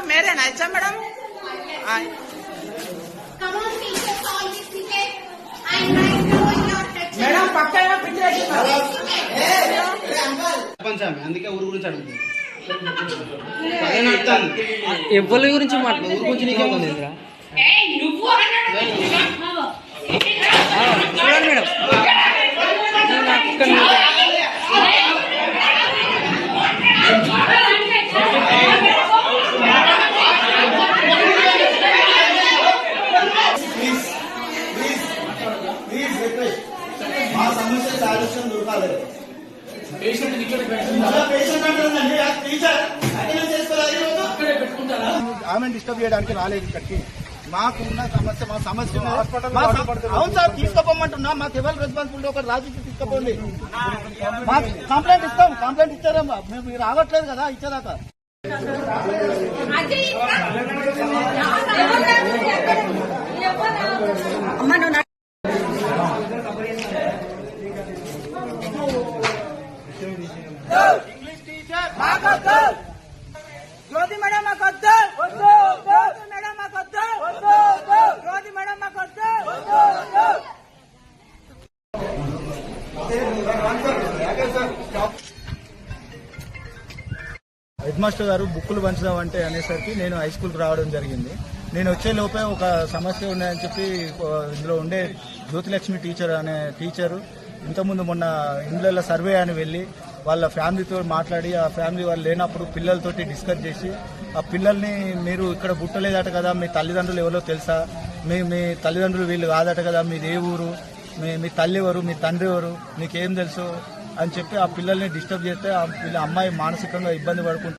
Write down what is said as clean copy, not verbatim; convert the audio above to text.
मेरे ना अच्छा मैडम మేడం పక్కన పంచామి అందుకే ఊరు గురించి అడుగుతుంది ఎవరి గురించి మాట్లాడు ఊరు గురించి నీకేమవుతుంది చూడండి మేడం మా సమస్య సాల్యూషన్ దొరకాలి. ఆమె డిస్టర్బ్ చేయడానికి రాలేదు ఇక్కడికి. మాకున్న సమస్య మా సమస్య అవును సార్ తీసుకోపోమంటున్నా. మాకు ఎవరు రెస్పాన్సిబిలిటీ ఒక రాజుకి తీసుకోపోండి. మాకు కంప్లైంట్ ఇస్తాం. కంప్లైంట్ ఇచ్చారమ్మా మీరు రావట్లేదు కదా ఇచ్చేదాకా. ఇంగ్లీష్ టీచర్ జ్యోతి మేడం మాకు వద్దు, జ్యోతి మేడం మాకు వద్దు, జ్యోతి మేడం మాకు వద్దు. హెడ్ మాస్టర్ గారు బుక్కులు పంచుదామంటే అనేసరికి నేను హై స్కూల్కి రావడం జరిగింది. నేను వచ్చే లోపే ఒక సమస్య ఉన్నాయని చెప్పి ఇందులో ఉండే జ్యోతిలక్ష్మి టీచర్ అనే టీచరు ఇంతకుముందు మొన్న ఇండ్ల సర్వే అని వెళ్ళి వాళ్ళ ఫ్యామిలీతో మాట్లాడి ఆ ఫ్యామిలీ వాళ్ళు లేనప్పుడు పిల్లలతోటి డిస్కస్ చేసి ఆ పిల్లల్ని మీరు ఇక్కడ పుట్టలేదట కదా, మీ తల్లిదండ్రులు ఎవరో తెలుసా, మీ తల్లిదండ్రులు వీళ్ళు కాదట కదా, మీది ఏ ఊరు, మీ తల్లి ఎవరు, మీ తండ్రి ఎవరు, మీకేం తెలుసు అని చెప్పి ఆ పిల్లల్ని డిస్టర్బ్ చేస్తే ఆ అమ్మాయి మానసికంగా ఇబ్బంది పడుకుంటుంది.